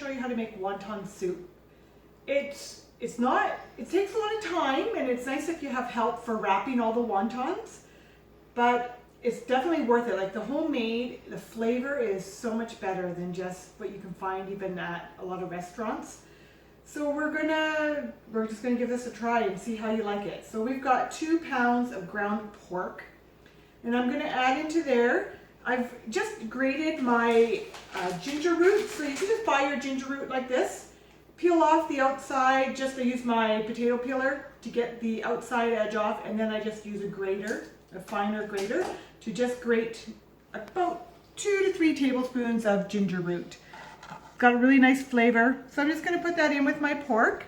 Show you how to make wonton soup. It takes a lot of time, and it's nice if you have help for wrapping all the wontons, but it's definitely worth it. Like the homemade, the flavor is so much better than just what you can find even at a lot of restaurants. So we're just gonna give this a try and see how you like it. So we've got 2 pounds of ground pork, and I'm gonna add into there, I've just grated my ginger root. So you can just buy your ginger root like this, peel off the outside. Just I use my potato peeler to get the outside edge off, and then I just use a grater, a finer grater, to just grate about 2 to 3 tablespoons of ginger root. Got a really nice flavor. So I'm just going to put that in with my pork.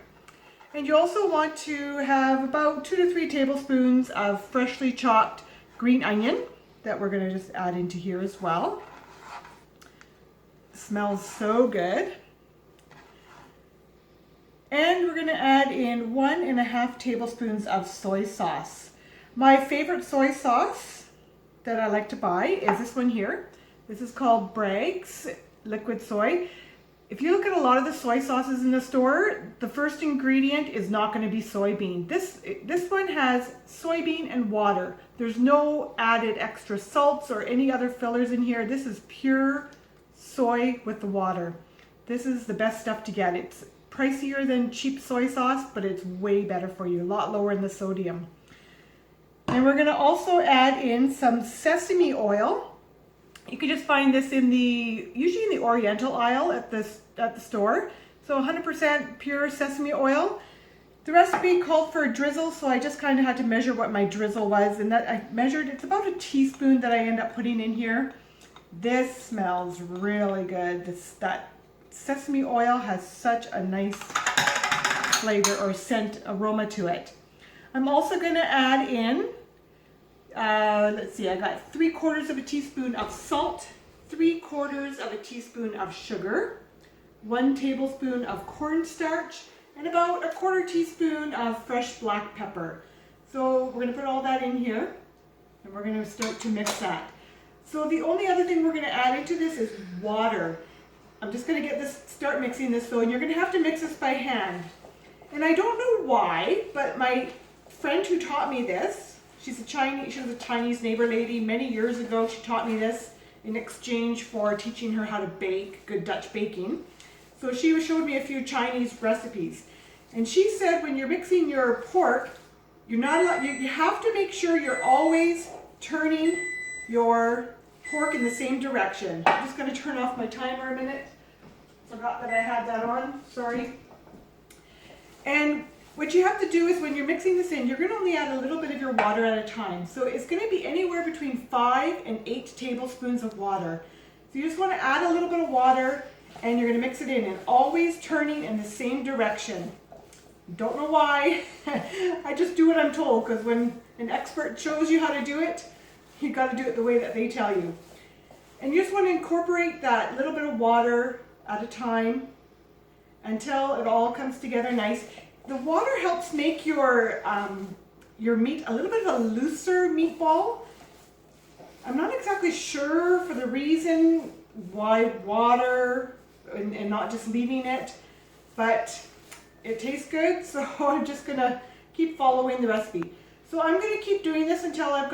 And you also want to have about 2 to 3 tablespoons of freshly chopped green onion that we're going to just add into here as well. Smells so good. And we're going to add in 1.5 tablespoons of soy sauce. My favorite soy sauce that I like to buy is this one here. This is called Bragg's liquid soy. If you look at a lot of the soy sauces in the store, the first ingredient is not going to be soybean. This one has soybean and water. There's no added extra salts or any other fillers in here. This is pure soy with the water. This is the best stuff to get. It's pricier than cheap soy sauce, but it's way better for you, a lot lower in the sodium. And we're going to also add in some sesame oil. You can just find this usually in the Oriental aisle at the store. So 100% pure sesame oil. The recipe called for a drizzle, so I just kind of had to measure what my drizzle was, and that I measured, it's about a teaspoon that I end up putting in here. This smells really good. That sesame oil has such a nice flavor or scent aroma to it. I'm also going to add in let's see, I got 3/4 of a teaspoon of salt, 3/4 of a teaspoon of sugar, 1 tablespoon of cornstarch, and about 1/4 teaspoon of fresh black pepper. So we're going to put all that in here, and we're going to start to mix that. So the only other thing we're going to add into this is water. I'm just going to start mixing this though, and you're going to have to mix this by hand. And I don't know why, but my friend who taught me this, she was a Chinese neighbor lady. Many years ago, she taught me this in exchange for teaching her how to bake, good Dutch baking. So she showed me a few Chinese recipes. And she said when you're mixing your pork, you have to make sure you're always turning your pork in the same direction. I'm just going to turn off my timer a minute. Forgot that I had that on, sorry. And what you have to do is when you're mixing this in, you're going to only add a little bit of your water at a time. So it's going to be anywhere between 5 and 8 tablespoons of water. So you just want to add a little bit of water, and you're going to mix it in, and always turning in the same direction. Don't know why. I just do what I'm told, because when an expert shows you how to do it, you got to do it the way that they tell you. And you just want to incorporate that little bit of water at a time until it all comes together nice. The water helps make your meat a little bit of a looser meatball. I'm not exactly sure for the reason why water and not just leaving it, but it tastes good, so I'm just gonna keep following the recipe. So I'm gonna keep doing this until I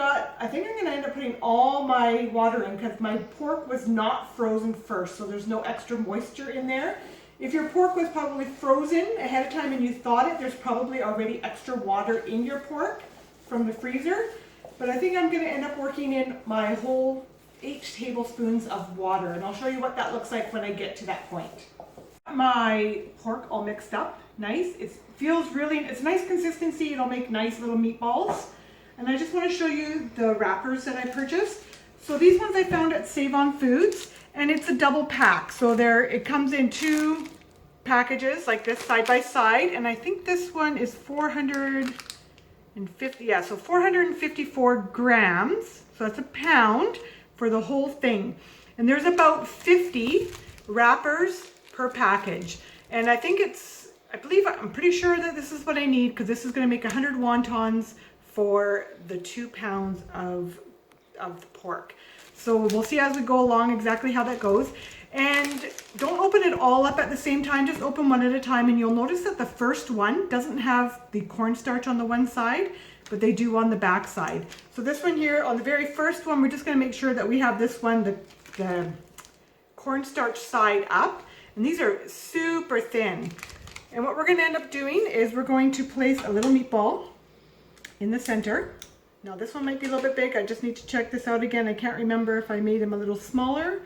think I'm gonna end up putting all my water in, because my pork was not frozen first, so there's no extra moisture in there. If your pork was probably frozen ahead of time and you thawed it, there's probably already extra water in your pork from the freezer. But I think I'm going to end up working in my whole 8 tablespoons of water, and I'll show you what that looks like when I get to that point. My pork all mixed up, nice. It's a nice consistency. It'll make nice little meatballs. And I just want to show you the wrappers that I purchased. So these ones I found at Save On Foods. And it's a double pack, so it comes in 2 packages like this side by side, and I think this one is 450, yeah, so 454 grams, so that's a pound for the whole thing. And there's about 50 wrappers per package, and I'm pretty sure that this is what I need, because this is going to make 100 wontons for the 2 pounds of the pork. So we'll see as we go along exactly how that goes. And don't open it all up at the same time, just open one at a time, and you'll notice that the first one doesn't have the cornstarch on the one side, but they do on the back side. So this one here, on the very first one, we're just gonna make sure that we have this one, the cornstarch side up, and these are super thin. And what we're gonna end up doing is we're going to place a little meatball in the center. Now this one might be a little bit big, I just need to check this out again. I can't remember if I made them a little smaller.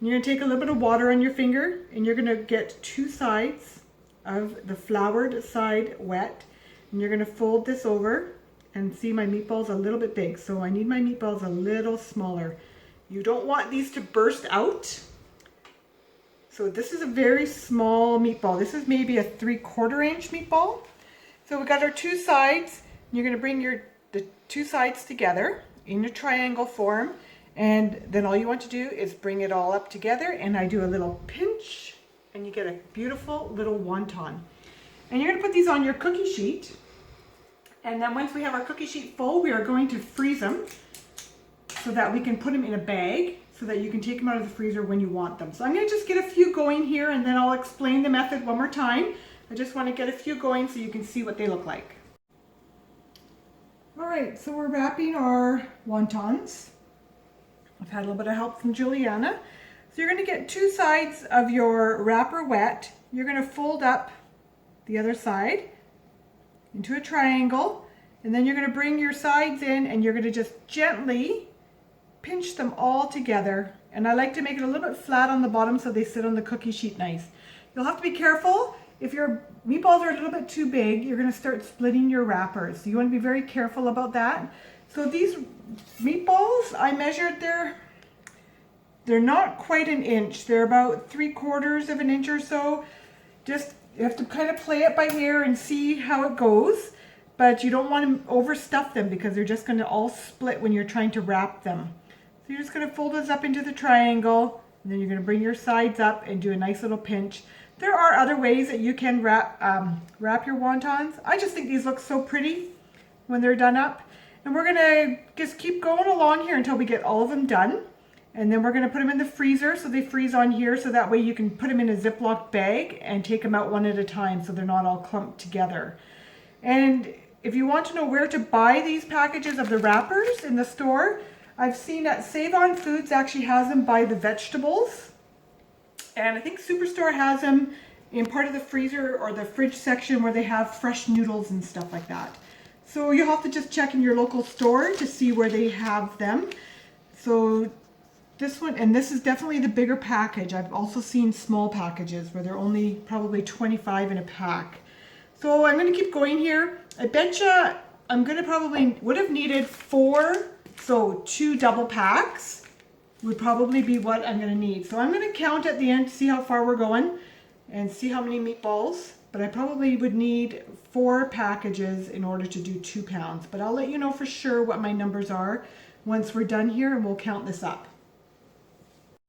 You're going to take a little bit of water on your finger, and you're going to get two sides of the floured side wet, and you're going to fold this over, and see my meatball's a little bit big, so I need my meatballs a little smaller. You don't want these to burst out. So this is a very small meatball. This is maybe a 3/4 inch meatball. So we got our two sides. You're going to bring the two sides together in a triangle form. And then all you want to do is bring it all up together, and I do a little pinch, and you get a beautiful little wonton. And you're going to put these on your cookie sheet, and then once we have our cookie sheet full, we are going to freeze them so that we can put them in a bag so that you can take them out of the freezer when you want them. So I'm going to just get a few going here, and then I'll explain the method one more time. I just want to get a few going so you can see what they look like. All right, so we're wrapping our wontons. I've had a little bit of help from Juliana. So you're going to get two sides of your wrapper wet. You're going to fold up the other side into a triangle, and then you're going to bring your sides in, and you're going to just gently pinch them all together. And I like to make it a little bit flat on the bottom so they sit on the cookie sheet nice. You'll have to be careful. If your meatballs are a little bit too big, you're going to start splitting your wrappers. So you want to be very careful about that. So these meatballs, I measured, they're not quite an inch. They're about 3/4 of an inch or so. Just, you have to kind of play it by ear and see how it goes. But you don't want to overstuff them because they're just going to all split when you're trying to wrap them. So you're just going to fold those up into the triangle, and then you're going to bring your sides up and do a nice little pinch. There are other ways that you can wrap your wontons. I just think these look so pretty when they're done up. And we're gonna just keep going along here until we get all of them done. And then we're gonna put them in the freezer so they freeze on here, so that way you can put them in a Ziploc bag and take them out one at a time so they're not all clumped together. And if you want to know where to buy these packages of the wrappers in the store, I've seen that Save On Foods actually has them by the vegetables. And I think Superstore has them in part of the freezer or the fridge section where they have fresh noodles and stuff like that. So you'll have to just check in your local store to see where they have them. So this one, and this is definitely the bigger package. I've also seen small packages where they're only probably 25 in a pack. So I'm going to keep going here. I betcha I'm going to probably would have needed 4, so 2 double packs would probably be what I'm going to need. So I'm going to count at the end to see how far we're going and see how many meatballs. But I probably would need 4 packages in order to do 2 pounds. But I'll let you know for sure what my numbers are once we're done here, and we'll count this up.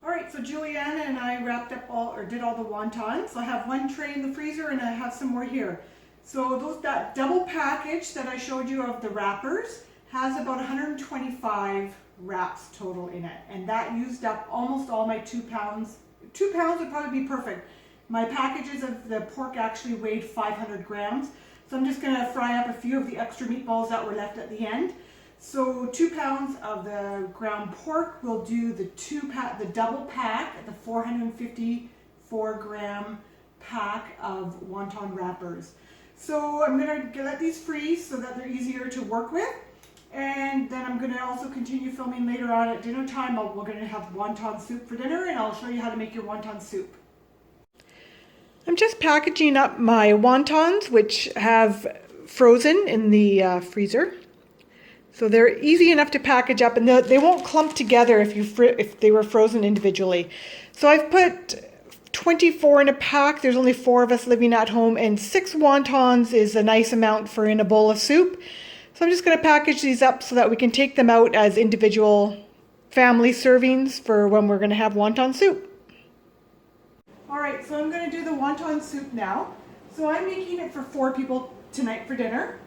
All right, so Juliana and I wrapped up did all the wontons. So I have one tray in the freezer, and I have some more here. So that double package that I showed you of the wrappers has about 125 wraps total in it. And that used up almost all my 2 pounds. 2 pounds would probably be perfect. My packages of the pork actually weighed 500 grams. So I'm just gonna fry up a few of the extra meatballs that were left at the end. So 2 pounds of the ground pork will do the double pack, the 454 gram pack of wonton wrappers. So I'm gonna let these freeze so that they're easier to work with. And then I'm gonna also continue filming later on at dinner time. We're gonna have wonton soup for dinner, and I'll show you how to make your wonton soup. I'm just packaging up my wontons, which have frozen in the freezer. So they're easy enough to package up, and they won't clump together if they were frozen individually. So I've put 24 in a pack. There's only 4 of us living at home, and 6 wontons is a nice amount for in a bowl of soup. So I'm just going to package these up so that we can take them out as individual family servings for when we're going to have wonton soup. Alright, so I'm going to do the wonton soup now. So I'm making it for 4 people tonight for dinner.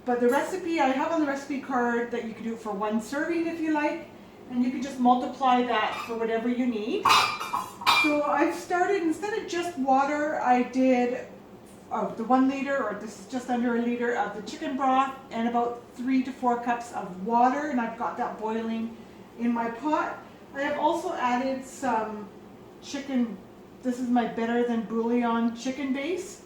But the recipe, I have on the recipe card that you can do it for 1 serving if you like. And you can just multiply that for whatever you need. So I've started, instead of just water, I did the 1 liter, or this is just under a liter of the chicken broth, and about 3 to 4 cups of water, and I've got that boiling in my pot. I have also added some chicken. This is my Better Than Bouillon chicken base.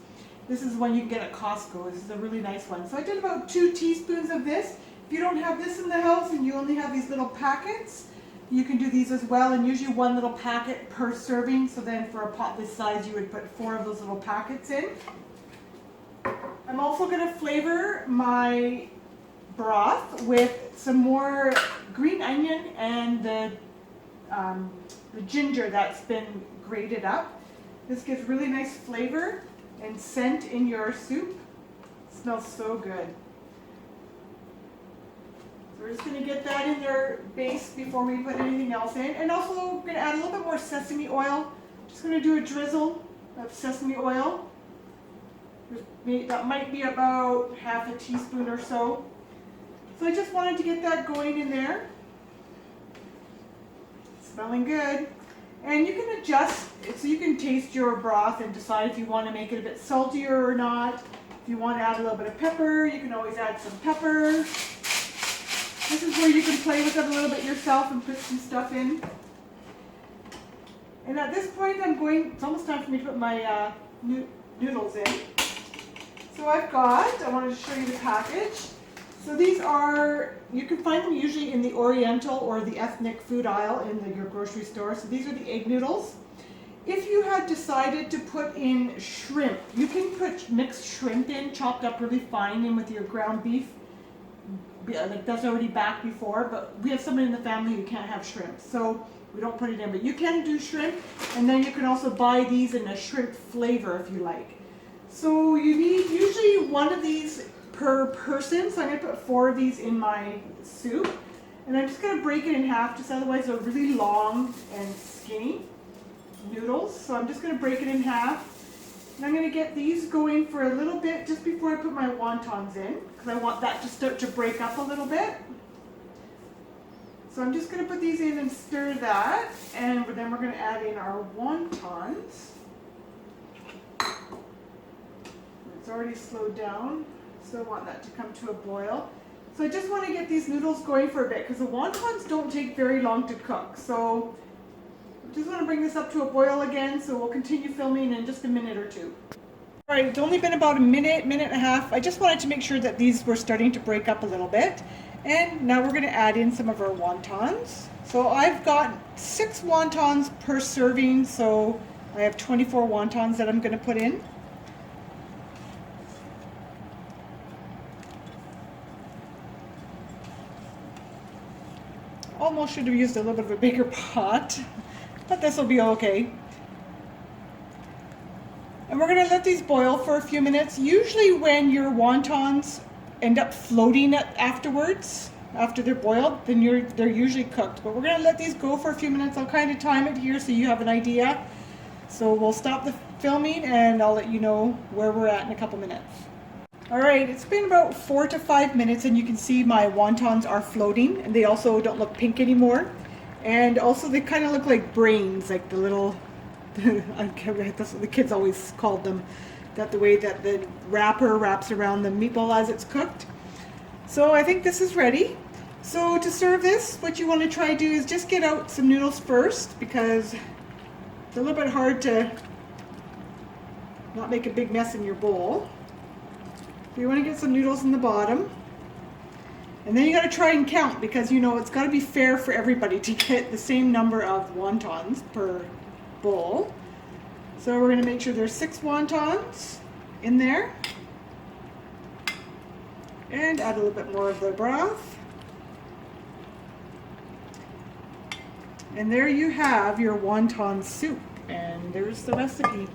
This is one you can get at Costco. This is a really nice one. So I did about 2 teaspoons of this. If you don't have this in the house and you only have these little packets, you can do these as well, and usually 1 little packet per serving. So then for a pot this size, you would put 4 of those little packets in. I'm also going to flavor my broth with some more green onion and the ginger that's been grated up. This gives really nice flavor and scent in your soup. It smells so good. So we're just going to get that in their base before we put anything else in. And also we're going to add a little bit more sesame oil. Just going to do a drizzle of sesame oil. That might be about half a teaspoon or so. So I just wanted to get that going in there. Smelling good. And you can adjust, so you can taste your broth and decide if you want to make it a bit saltier or not. If you want to add a little bit of pepper, you can always add some pepper. This is where you can play with it a little bit yourself and put some stuff in. And at this point it's almost time for me to put my noodles in. So I wanted to show you the package. So these are, you can find them usually in the Oriental or the ethnic food aisle in your grocery store. So these are the egg noodles. If you had decided to put in shrimp, you can put mixed shrimp in, chopped up really fine in with your ground beef. Like that's already back before, but we have someone in the family who can't have shrimp, so we don't put it in. But you can do shrimp, and then you can also buy these in a shrimp flavor if you like. So you need usually 1 of these per person, so I'm going to put 4 of these in my soup. And I'm just going to break it in half, just otherwise they're really long and skinny noodles. So I'm just going to break it in half. And I'm going to get these going for a little bit just before I put my wontons in, because I want that to start to break up a little bit. So I'm just going to put these in and stir that, and then we're going to add in our wontons. It's already slowed down. Still want that to come to a boil. So I just want to get these noodles going for a bit because the wontons don't take very long to cook. So I just want to bring this up to a boil again, so we'll continue filming in just a minute or 2. All right, it's only been about a minute, minute and a half. I just wanted to make sure that these were starting to break up a little bit. And now we're going to add in some of our wontons. So I've got 6 wontons per serving, so I have 24 wontons that I'm going to put in. Almost should have used a little bit of a bigger pot, but this will be okay. And we're going to let these boil for a few minutes. Usually when your wontons end up floating afterwards, after they're boiled, then they're usually cooked. But we're going to let these go for a few minutes. I'll kind of time it here so you have an idea. So we'll stop the filming and I'll let you know where we're at in a couple minutes. Alright, it's been about 4 to 5 minutes and you can see my wontons are floating, and they also don't look pink anymore. And also they kind of look like brains, like the little, that's what the kids always called them, that the way that the wrapper wraps around the meatball as it's cooked. So I think this is ready. So to serve this, what you want to try to do is just get out some noodles first, because it's a little bit hard to not make a big mess in your bowl. You want to get some noodles in the bottom, and then you got to try and count, because you know it's got to be fair for everybody to get the same number of wontons per bowl. So we're going to make sure there's 6 wontons in there, and add a little bit more of the broth, and there you have your wonton soup, and there's the recipe.